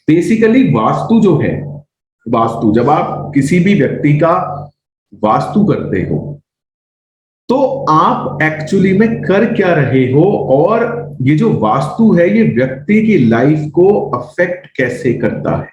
Basically vastu जो है, वास्तु जब आप किसी भी व्यक्ति का वास्तु करते हो तो आप एक्चुअली में कर क्या रहे हो, और ये जो वास्तु है ये व्यक्ति की लाइफ को अफेक्ट कैसे करता है।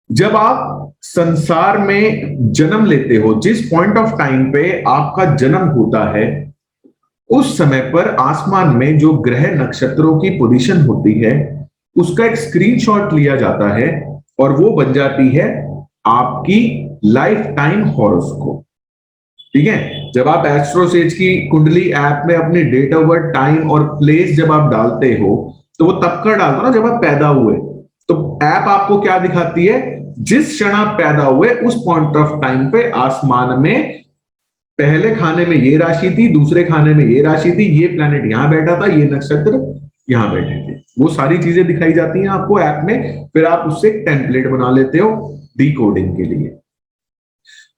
जब आप संसार में जन्म लेते हो, जिस पॉइंट ऑफ टाइम पे आपका जन्म होता है, उस समय पर आसमान में जो ग्रह नक्षत्रों की पोजीशन होती है उसका एक स्क्रीनशॉट लिया जाता है और वो बन जाती है आपकी लाइफ टाइम हॉरोस्कोप। ठीक है, जब आप एस्ट्रोसेज की कुंडली ऐप में अपनी डेट ऑफ बर्थ, टाइम और प्लेस जब आप डालते हो तो वो तब का डालते हो ना जब आप पैदा हुए। तो ऐप आपको क्या दिखाती है, जिस क्षण आप पैदा हुए उस पॉइंट ऑफ टाइम पे आसमान में पहले खाने में ये राशि थी, दूसरे खाने में ये राशि थी, ये प्लैनेट यहां बैठा था, ये नक्षत्र यहां बैठे थे, वो सारी चीजें दिखाई जाती हैं आपको ऐप में। फिर आप उससे एक टेम्पलेट बना लेते हो डिकोडिंग के लिए।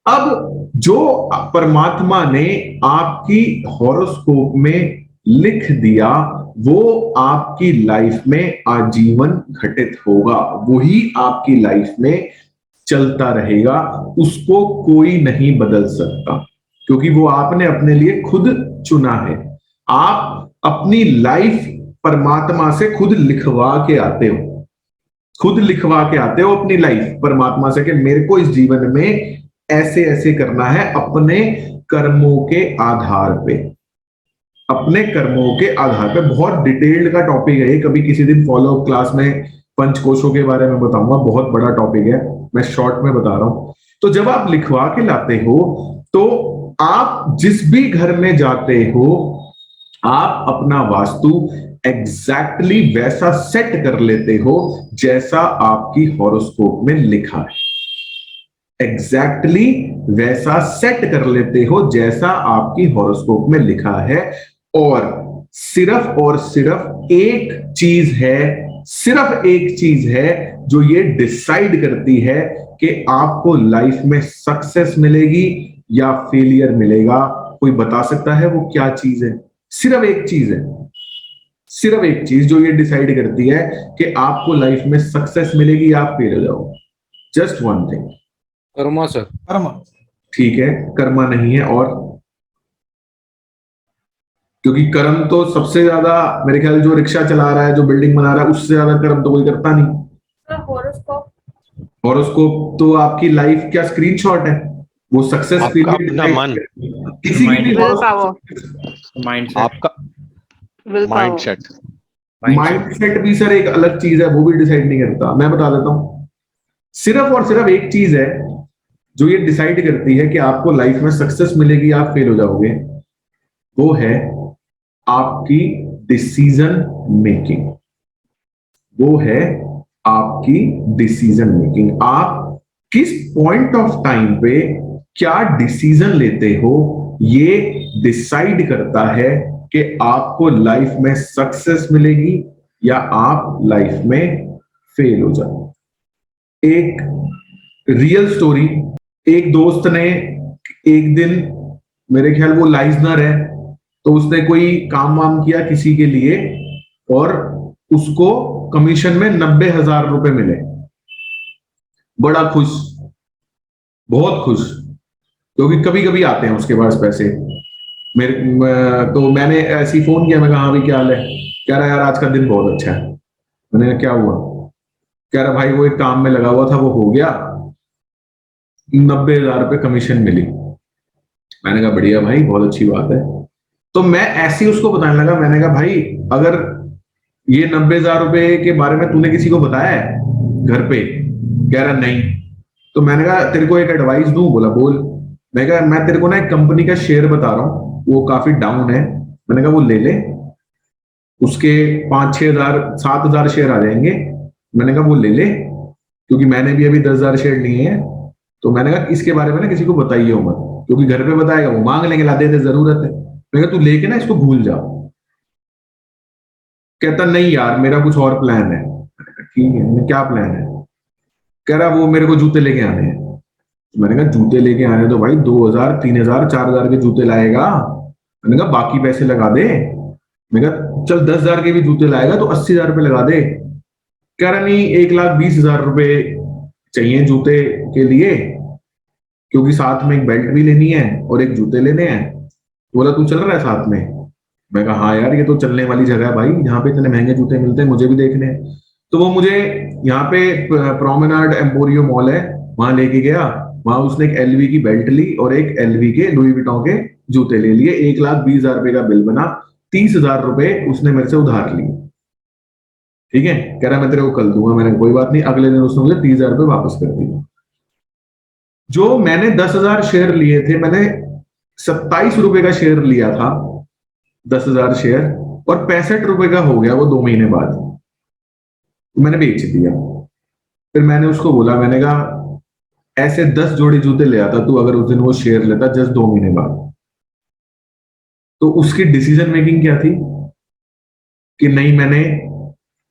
अब जो परमात्मा ने आपकी हॉरोस्कोप में लिख दिया वो आपकी लाइफ में आजीवन घटित होगा, वही आपकी लाइफ में चलता रहेगा, उसको कोई नहीं बदल सकता, क्योंकि वो आपने अपने लिए खुद चुना है। आप अपनी लाइफ परमात्मा से खुद लिखवा के आते हो, खुद लिखवा के आते हो अपनी लाइफ परमात्मा से कि मेरे को इस जीवन में ऐसे ऐसे करना है, अपने कर्मों के आधार पे, अपने कर्मों के आधार पे। बहुत डिटेल्ड का टॉपिक है ये, कभी किसी दिन फॉलो अप क्लास में पंचकोशों के बारे में बताऊंगा, बहुत बड़ा टॉपिक है, मैं शॉर्ट में बता रहा हूं। तो जब आप लिखवा के लाते हो तो आप जिस भी घर में जाते हो आप अपना वास्तु एग्जैक्टली वैसा सेट कर लेते हो जैसा आपकी हॉरोस्कोप में लिखा है, एग्जैक्टली वैसा सेट कर लेते हो जैसा आपकी हॉरोस्कोप में लिखा है। और सिर्फ एक चीज है, सिर्फ एक चीज है जो ये डिसाइड करती है कि आपको लाइफ में सक्सेस मिलेगी या फेलियर मिलेगा। कोई बता सकता है वो क्या चीज है? सिर्फ एक चीज है, सिर्फ एक चीज जो ये डिसाइड करती है कि आपको लाइफ में सक्सेस मिलेगी या आप फेल हो जाओगे। Just one thing, Karma sir. कर्म। ठीक है, कर्मा नहीं है, और क्योंकि कर्म तो सबसे ज्यादा मेरे ख्याल जो रिक्शा चला रहा है, जो बिल्डिंग बना रहा है, उससे ज्यादा कर्म तो कोई करता नहीं। हॉरोस्कोप, हॉरोस्कोप तो आपकी लाइफ क्या स्क्रीनशॉट है, वो सक्सेस आपका अपना मन, किसी की भी माइंडसेट, आपका माइंडसेट। माइंडसेट भी सर एक अलग चीज है, वो भी डिसाइड नहीं करता। मैं बता देता हूं, सिर्फ और सिर्फ एक चीज है जो ये डिसाइड करती है कि आपको लाइफ में सक्सेस मिलेगी या आप फेल हो जाओगे, वो है आपकी डिसीजन मेकिंग। वो है आपकी डिसीजन मेकिंग। आप किस पॉइंट ऑफ टाइम पे क्या डिसीजन लेते हो ये डिसाइड करता है कि आपको लाइफ में सक्सेस मिलेगी या आप लाइफ में फेल हो जाओगे। एक रियल स्टोरी, एक दोस्त ने एक दिन, मेरे ख्याल वो लाइजनर है, तो उसने कोई काम वाम किया किसी के लिए और उसको कमीशन में 90,000 रुपए मिले। बड़ा खुश, बहुत खुश, क्योंकि कभी कभी आते हैं उसके पास पैसे। तो मैंने ऐसी फोन किया, मैं कहा हाँ भाई क्या हाल है? कह रहा यार आज का दिन बहुत अच्छा है। मैंने कहा क्या हुआ? कह रहा भाई वो एक काम में लगा हुआ था, वो हो गया, 90,000 रुपए कमीशन मिली। मैंने कहा बढ़िया भाई, बहुत अच्छी बात है। तो मैं ऐसे ही उसको बताने लगा, मैंने कहा भाई अगर ये 90,000 रुपए के बारे में तूने किसी को बताया है घर पे? कह रहा नहीं। तो मैंने कहा तेरे को एक एडवाइस दूं? बोला बोल। मैं कहा मैं तेरे को ना एक कंपनी का शेयर बता रहा हूँ, वो काफी डाउन है। मैंने कहा वो ले ले, उसके 5-6 हजार 7,000 शेयर आ जाएंगे। मैंने कहा वो ले ले, क्योंकि मैंने भी अभी 10,000 शेयर लिए हैं। तो मैंने कहा इसके बारे में ना किसी को बताइए मत, क्योंकि घर पे बताएगा वो मांग लेंगे, ला दे जरूरत है। मैंने कहा तू लेके ना इसको भूल जाओ। कहता नहीं यार मेरा कुछ और प्लान है। ठीक है, क्या प्लान है? कह रहा वो मेरे को जूते लेके आने हैं। मैंने कहा जूते लेके आने तो भाई 2,000 3,000 4,000 के जूते लाएगा। मैंने कहा बाकी पैसे लगा दे। मैंने कहा चल 10,000 के भी जूते लाएगा तो 80,000 रुपए लगा दे। कह रहा नहीं 1,20,000 रुपए चाहिए जूते के लिए, क्योंकि साथ में एक बेल्ट भी लेनी है और एक जूते लेने हैं। बोला तू चल रहा है साथ में? मैं कहा हाँ यार, ये तो चलने वाली जगह है भाई, जहाँ पे इतने महंगे जूते मिलते हैं, मुझे भी देखने हैं। तो वो मुझे यहाँ पे प्रोमेनाड एम्पोरियो मॉल है, वहां लेके गया। वहां उसने एक एलवी की बेल्ट ली और एक एलवी के लुई विटॉन के जूते ले लिए। 1,20,000 रुपए का बिल बना। 30,000 रुपए उसने मेरे से उधार लिए। ठीक है, कह रहा मैं तेरे को कल दूंगा। मैंने कोई बात नहीं। अगले दिन उसने मुझे 30,000 रुपए वापस कर दिए। जो मैंने 10,000 शेयर लिए थे, मैंने 27 रुपए का शेयर लिया था, 10,000 शेयर, और 65 रुपए का हो गया वो 2 महीने बाद। मैंने बेच दिया। फिर मैंने उसको बोला, मैंने कहा ऐसे 10 जोड़ी जूते ले आता तू अगर उस दिन वो शेयर लेता जस्ट 2 महीने बाद। तो उसकी डिसीजन मेकिंग क्या थी कि नहीं मैंने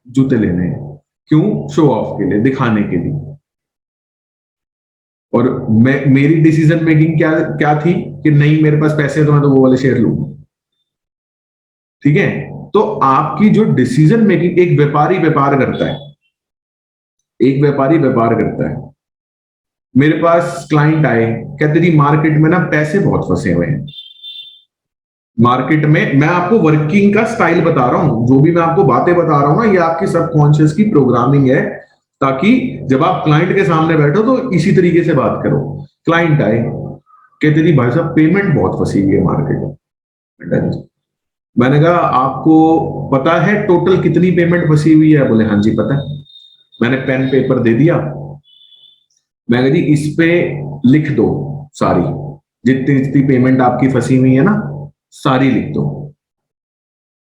जूते लेने हैं। क्यों? शो ऑफ के लिए, दिखाने के लिए। और मेरी डिसीजन मेकिंग क्या थी कि नहीं मेरे पास पैसे तो मैं तो वो वाले शेयर लूंगा। ठीक है, तो आपकी जो डिसीजन मेकिंग, एक व्यापारी व्यापार करता है, एक व्यापारी व्यापार करता है। मेरे पास क्लाइंट आए, कहते जी मार्केट में ना पैसे बहुत फंसे हुए हैं। मार्केट में, मैं आपको वर्किंग का स्टाइल बता रहा हूं, जो भी मैं आपको बातें बता रहा हूं ना, ये आपकी सबकॉन्शियस की प्रोग्रामिंग है, ताकि जब आप क्लाइंट के सामने बैठो तो इसी तरीके से बात करो। क्लाइंट आए, कहते जी भाई साहब पेमेंट बहुत फंसी हुई है मार्केट में। मैंने कहा आपको पता है टोटल कितनी पेमेंट फंसी हुई है? बोले हाँ जी पता है। मैंने पेन पेपर दे दिया। मैंने कहा जी इस पे लिख दो सारी, जितनी जितनी पेमेंट आपकी फंसी हुई है ना, सारी लिख दो।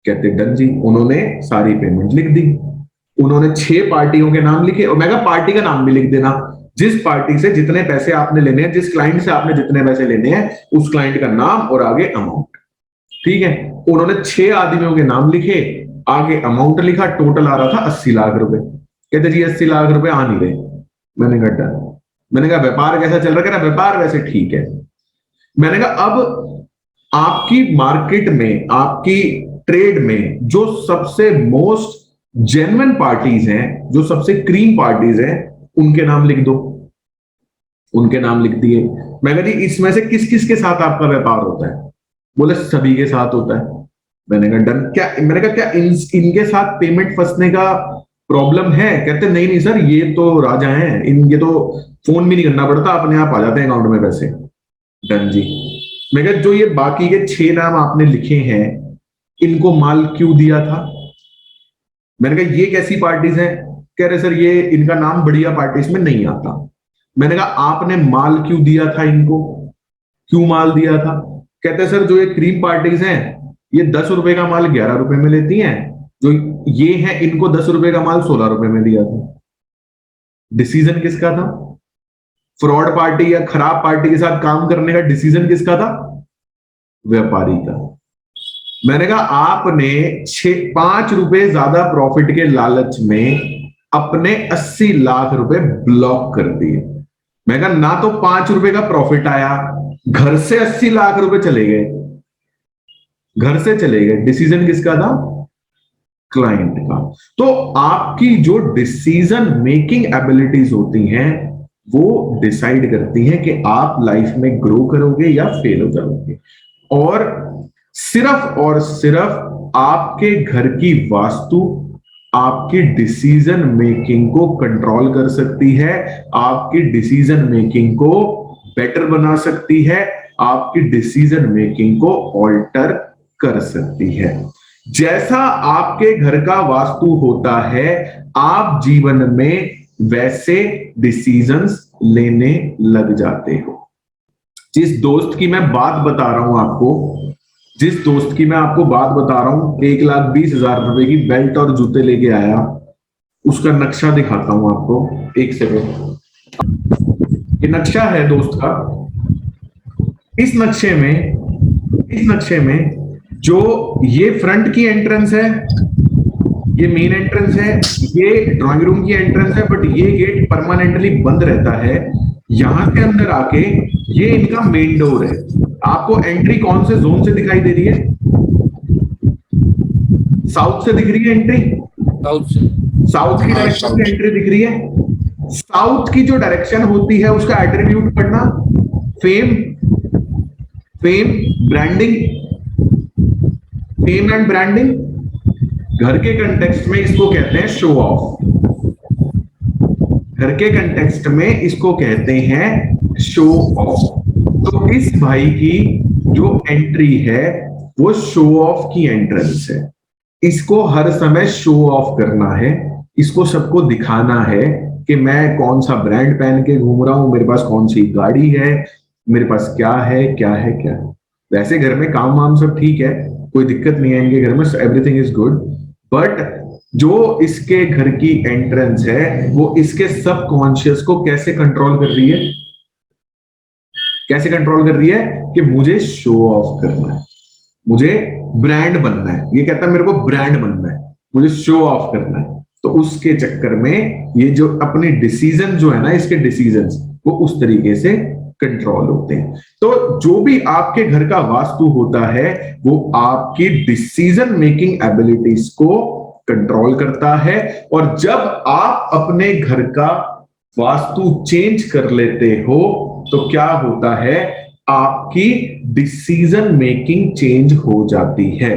कहते डन जी। उन्होंने सारी पेमेंट लिख दी। उन्होंने 6 पार्टियों के नाम लिखे, और मैं कहा पार्टी का नाम भी लिख देना, जिस पार्टी से जितने पैसे आपने लेने हैं, जिस क्लाइंट से आपने जितने पैसे लेने हैं, उस क्लाइंट का नाम और आगे अमाउंट। ठीक है, उन्होंने 6 आदमियों के नाम लिखे, आगे अमाउंट लिखा। टोटल आ रहा था 80 लाख रुपए। कहते जी 80 लाख रुपए आ नहीं रहे। मैंने कहा डन। मैंने कहा व्यापार कैसा चल रहा है? कह रहा व्यापार वैसे ठीक है। मैंने कहा अब आपकी मार्केट में, आपकी ट्रेड में जो सबसे मोस्ट जेन्युइन पार्टीज हैं, जो सबसे क्रीम पार्टीज हैं, उनके नाम लिख दो। उनके नाम लिख दिए। मैं कहा जी इसमें से किस किस के साथ आपका व्यापार होता है? बोले सभी के साथ होता है। मैंने कहा डन। क्या, मैंने कहा क्या इनके साथ पेमेंट फंसने का प्रॉब्लम है? कहते नहीं नहीं सर, ये तो राजा हैं, इनके तो फोन भी नहीं करना पड़ता, अपने आप आ जाते हैं अकाउंट में पैसे। डन जी। मैं कहा जो ये बाकी के 6 नाम आपने लिखे हैं, इनको माल क्यों दिया था? मैंने कहा ये कैसी पार्टीज हैं? कह रहे सर ये इनका नाम बढ़िया पार्टीज में नहीं आता। मैंने कहा आपने माल क्यों दिया था इनको? क्यों माल दिया था? कहते सर जो ये क्रीम पार्टीज हैं, ये 10 रुपए का माल 11 रुपए में लेती हैं, जो ये है इनको 10 रुपए का माल 16 रुपए में दिया था। डिसीजन किसका था? फ्रॉड पार्टी या खराब पार्टी के साथ काम करने का डिसीजन किसका था? व्यापारी का। मैंने कहा आपने 5 रुपए ज्यादा प्रॉफिट के लालच में अपने 80 लाख रुपए ब्लॉक कर दिए। मैं कहा ना तो 5 रुपए का प्रॉफिट आया, घर से 80 लाख रुपए चले गए, घर से चले गए। डिसीजन किसका था? क्लाइंट का। तो आपकी जो डिसीजन मेकिंग एबिलिटीज होती हैं, वो डिसाइड करती हैं कि आप लाइफ में ग्रो करोगे या फेल हो जाओगे। और सिर्फ आपके घर की वास्तु आपकी डिसीजन मेकिंग को कंट्रोल कर सकती है, आपकी डिसीजन मेकिंग को बेटर बना सकती है, आपकी डिसीजन मेकिंग को ऑल्टर कर सकती है। जैसा आपके घर का वास्तु होता है, आप जीवन में वैसे डिसीजंस लेने लग जाते हो। जिस दोस्त की मैं बात बता रहा हूं आपको, जिस दोस्त की मैं आपको बात बता रहा हूं, 1,20,000 रुपए की बेल्ट और जूते लेके आया, उसका नक्शा दिखाता हूं आपको, एक सेकंड। ये नक्शा है दोस्त का। इस नक्शे में जो ये फ्रंट की एंट्रेंस है, ये मेन एंट्रेंस है, ये ड्राइंग रूम की एंट्रेंस है, बट ये गेट परमानेंटली बंद रहता है। यहां से अंदर आके ये इनका मेन डोर है। आपको एंट्री कौन से जोन से दिखाई दे रही है? साउथ से दिख रही है एंट्री? साउथ से। साउथ की डायरेक्शन की एंट्री दिख रही है। साउथ की जो डायरेक्शन होती है उसका एट्रीब्यूट पढ़ना, fame, fame, branding, fame and branding. घर के कंटेक्स्ट में इसको कहते हैं शो ऑफ, घर के कंटेक्स्ट में इसको कहते हैं शो ऑफ। तो इस भाई की जो एंट्री है वो शो ऑफ की एंट्रेंस है। इसको हर समय शो ऑफ करना है, इसको सबको दिखाना है कि मैं कौन सा ब्रांड पहन के घूम रहा हूं, मेरे पास कौन सी गाड़ी है, मेरे पास क्या है क्या है क्या है। वैसे घर में काम वाम सब ठीक है, कोई दिक्कत नहीं है इनके घर में, एवरीथिंग इज गुड। बट जो इसके घर की एंट्रेंस है वो इसके सबकॉन्शियस को कैसे कंट्रोल कर रही है, कैसे कंट्रोल कर रही है कि मुझे शो ऑफ करना है, मुझे ब्रांड बनना है। ये कहता है मेरे को ब्रांड बनना है, मुझे शो ऑफ करना है। तो उसके चक्कर में ये जो अपने डिसीजन जो है ना, इसके डिसीजंस वो उस तरीके से कंट्रोल होते हैं। तो जो भी आपके घर का वास्तु होता है वो आपकी डिसीजन मेकिंग एबिलिटीज को कंट्रोल करता है। और जब आप अपने घर का वास्तु चेंज कर लेते हो तो क्या होता है, आपकी डिसीजन मेकिंग चेंज हो जाती है।